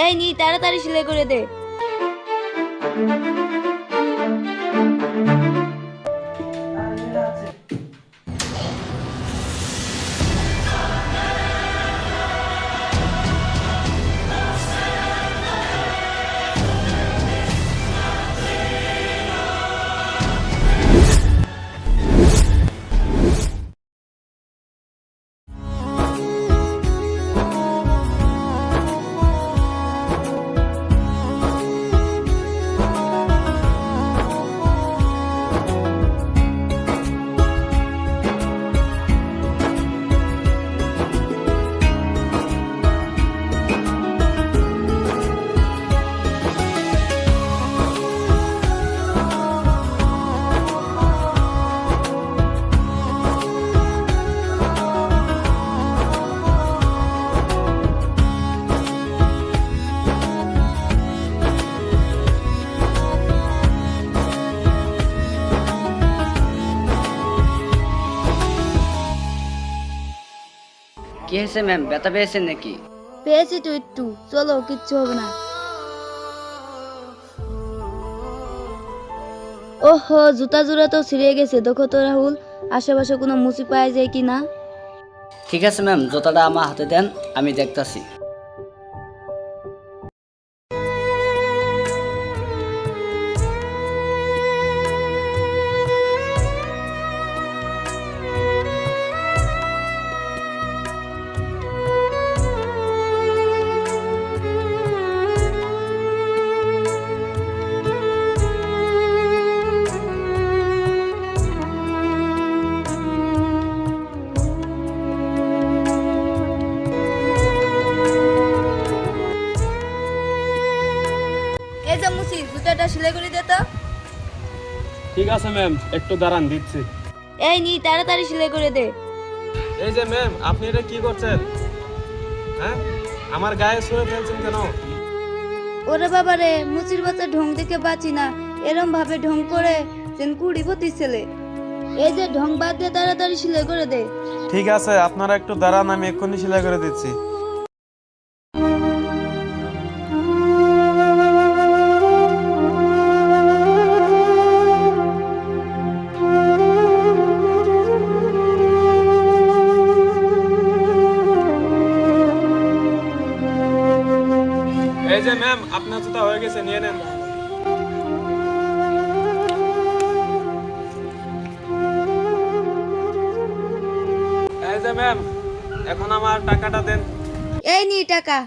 এই নি তাড়াতাড়ি সেলাই করে দে। কি হয়েছে ম্যাম, ব্যথা পেয়েছেন নাকি? পেয়েছি তো একটু, চলো কিচ্ছু হবে না। ওহো, জুতা জোড়া তো ছিঁড়ে গেছে, দেখো তো রাহুল আশেপাশে কোনো মুচি পাওয়া যায় কি না। ঠিক আছে ম্যাম, জুতাটা আমার হাতে দেন, আমি দেখতাছি। এই যে মুচি, জুতাটা সেলাই করে দে তো। ঠিক আছে ম্যাম, একটু দাঁড়ান দিচ্ছি। এই নি তাড়াতাড়ি সেলাই করে দে। এই যে ম্যাম, আপনি এটা কি করছেন? হ্যাঁ, আমার গায়ে শুয়ে ফেলছেন কেন? ওরে বাবা রে, মুচির বাচ্চা ঢং দেখে বাঁচি না, এরম ভাবে ঢং করে যেন কুড়িপতি ছেলে। এই যে ঢং বাদ দিয়ে তাড়াতাড়ি সেলাই করে দে। ঠিক আছে, আপনারা একটু দাঁড়ান, আমি এক্ষুনি সেলাই করে দিচ্ছি। এই যে ম্যাম, আপনার জুতা হয়ে গেছে, নিয়ে নেন। এই যে ম্যাম, এখন আমার টাকাটা দেন। এই নি টাকা।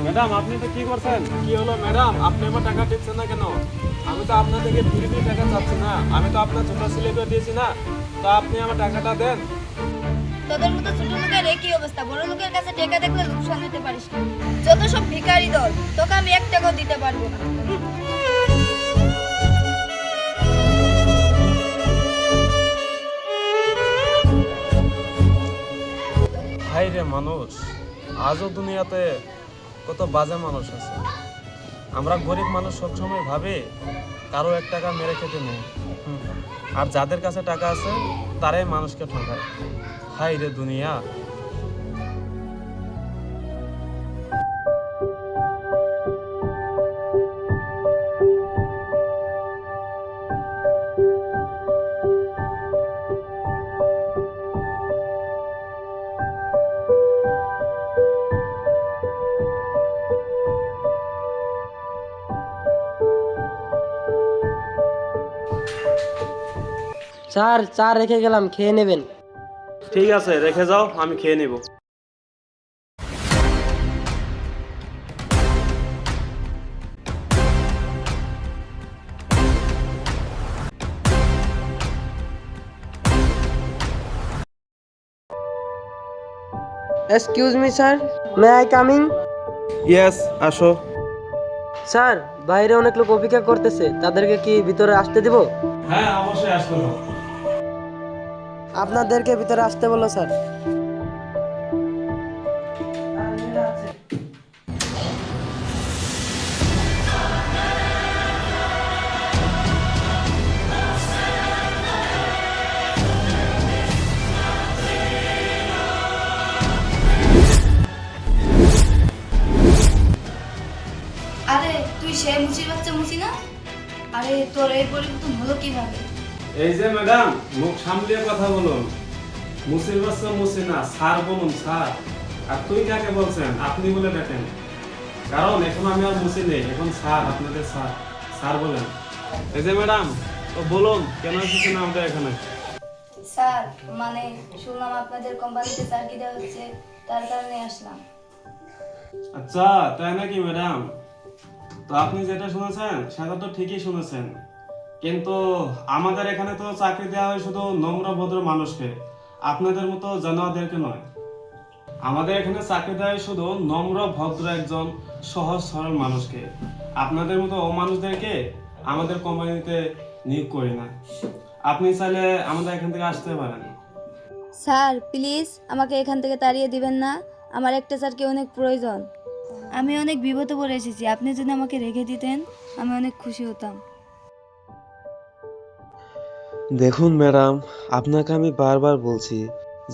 ম্যাডাম, আপনি তো কি করছেন? কি হলো ম্যাডাম, আপনি আমার টাকা দিচ্ছেন না কেন? আমি তো আপনার থেকে ফ্রি টাকা চাচ্ছি না, আমি তো আপনার জুতা সিলাই করে দিয়েছি না, তো আপনি আমার টাকাটা দেন। তোদের মতো ছোট লোকের একই অবস্থা, বড় লোকের কাছে টাকা দেখলে লোকসান নিতে পারিস না। যত সব ভিখারি দল, তোকে আমি 1 টাকাও দিতে পারবো না। হাই রে মানুষ, আজও দুনিয়াতে কত বাজে মানুষ আছে। আমরা গরিব মানুষ সবসময় ভাবে কারো 1 টাকা মেরে খেতে নেই, আর যাদের কাছে টাকা আছে তারাই মানুষকে ঠকায়। হাই রে দুনিয়া। স্যার, চা রেখে গেলাম, খেয়ে নেবেন। ঠিক আছে, রেখে যাও, আমি খেয়ে নিব। Excuse me sir, may I coming? Yes, আসো। স্যার, বাইরে অনেক লোক অপেক্ষা করতেছে, তাদেরকে কি ভিতরে আসতে দিব? হ্যাঁ, অবশ্যই আসতে দাও। আপনাদেরকে ভিতরে আসতে বলো স্যার। বাচ্চা মুছি না? আরে তোর এই পরিবর্তন হলো কিভাবে? এই যে ম্যাডাম, মুখ সামলিয়ে কথা বলুন। মুসির বাচ্চা মুসি না, স্যার বলুন স্যার। আর তুই কাকে বলছেন? আপনি বলে দেখেন। কারণ এখন আমি আর মুসি নেই, এখন স্যার, আপনাদের স্যার। স্যার বলেন। এই যে ম্যাডাম, তো বলুন কেন এসেছেন আমাদের এখানে? স্যার মানে শুনলাম আপনাদের কোম্পানিতে চাকরি দেওয়া হচ্ছে, তার কারণে আসলাম। আচ্ছা, তাই নাকি ম্যাডাম? তো আপনি যেটা শুনেছেন সেটা তো ঠিকই শুনেছেন, কিন্তু আমাদের এখানে তো চাকরি দেওয়া হয় শুধু নম্র ভদ্র মানুষকে, আপনাদের মতো জানোয়ারদেরকে নয়। আমাদের এখানে চাকরি দেওয়া হয় শুধু নম্র ভদ্র একজন সহজ সরল মানুষকে। আপনাদের মতো অমানুষদেরকে আমাদের কোম্পানিতে নিয়োগ করি না। আপনি চাইলে আমাদের এখান থেকে আসতে পারেন। স্যার প্লিজ আমাকে এখান থেকে তাড়িয়ে দিবেন না, আমার একটা স্যারকে অনেক প্রয়োজন। আমি অনেক বিপদে পড়ে এসেছি, আপনি যদি আমাকে রেখে দিতেন আমি অনেক খুশি হতাম। দেখুন ম্যাডাম, আপনাকে আমি বারবার বলছি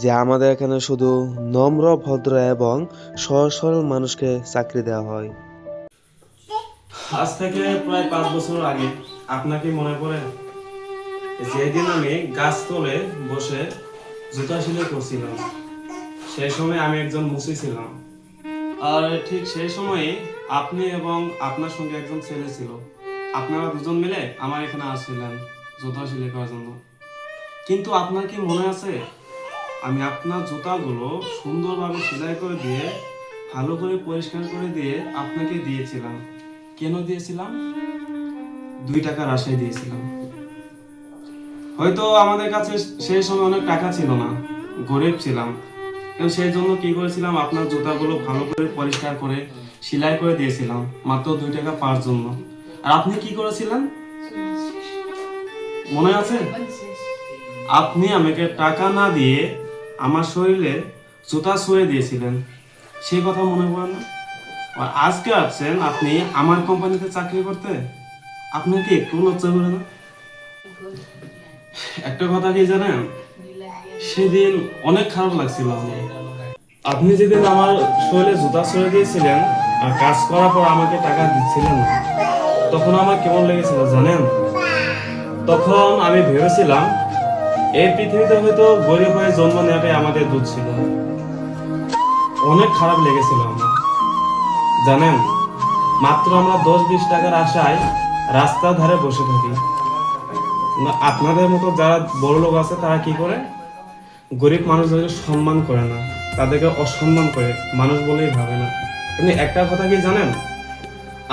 যে আমাদের এখানে শুধু নম্র ভদ্র এবং সহজ সরল মানুষকে চাকরি দেওয়া হয়। আজ থেকে প্রায় 5 বছর আগে আপনাকে মনে পড়ে যেদিন আমি গাছ তলে বসে জুতা সেলাই করছিলাম? সেই সময় আমি একজন মুসি ছিলাম, আর ঠিক সেই সময়ে আপনি এবং আপনার সঙ্গে একজন ছেলে ছিল। আপনারা দুজন মিলে আমার এখানে আসছিলেন জুতা সেলাই করার জন্য। কিন্তু আপনার কি মনে আছে, আমি আপনার জুতাগুলো সুন্দরভাবে সেলাই করে দিয়ে ভালো করে পরিষ্কার করে দিয়ে আপনাকে দিয়েছিলাম। কেন দিয়েছিলাম? 2 টাকার আশায় দিয়েছিলাম। হয়তো আমাদের কাছে সেই সময় অনেক টাকা ছিল না, গরিব ছিলাম, কিন্তু সেই জন্য কি করেছিলাম, আপনার জুতাগুলো ভালো করে পরিষ্কার করে সেলাই করে দিয়েছিলাম মাত্র 2 টাকা পাওয়ার জন্য। আর আপনি কি করেছিলেন মনে আছে? আপনি আমাকে টাকা না দিয়ে আমার শরীরে জুতা ছুঁয়ে দিয়েছিলেন, সেই কথা মনে পড়ে না? আর আজকে আসছেন আপনি আমার কোম্পানিতে চাকরি করতে, আপনার কি একটু লজ্জা করে না? একটা কথা কি জানেন, সেদিন অনেক খারাপ লাগছিল আমার। আপনি যেদিন আমার শরীরে জুতা ছুঁয়ে দিয়েছিলেন আর কাজ করার পর আমাকে টাকা দিচ্ছিলেন না, তখন আমার কেমন লেগেছিল জানেন? তখন আমি ভেবেছিলাম এই পৃথিবীতে হয়তো গরিব হয়ে জন্ম নেওয়াটাই আমাদের দুঃখ ছিল। অনেক খারাপ লেগেছিল আমার, জানেন? মাত্র আমরা 10-20 টাকার আশায় রাস্তার ধারে বসে থাকি। আপনাদের মতো যারা বড় লোক আছে তারা কি করে, গরিব মানুষদেরকে সম্মান করে না, তাদেরকে অসম্মান করে, মানুষ বলেই ভাবে না। কিন্তু একটা কথা কি জানেন,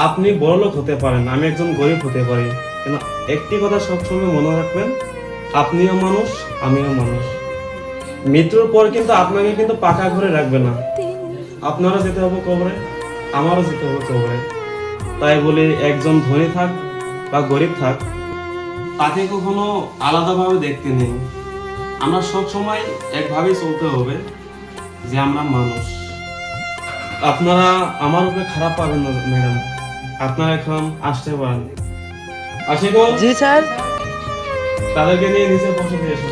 আপনি বড় লোক হতে পারেন, আমি একজন গরিব হতে পারি, কিন্তু একটি কথা সবসময় মনে রাখবেন, আপনিও মানুষ আমিও মানুষ। মৃত্যুর পর কিন্তু আপনাকে কিন্তু পাকা ঘরে রাখবে না, আপনারা যেতে হবে কবরে, আমারও যেতে হবে কবরে। তাই বলি একজন ধনী থাক বা গরিব থাক, তাকে কখনো আলাদাভাবে দেখতে নেই। আমরা সব সময় একভাবেই চলতে হবে যে আমরা মানুষ। আপনারা আমার উপরে খারাপ পাবেন না ম্যাডাম, আপনারা এখন আসতে পারেন। আসি গো। জি স্যার। তাদেরকে নিয়ে নিচে বসে দিয়ে এসো।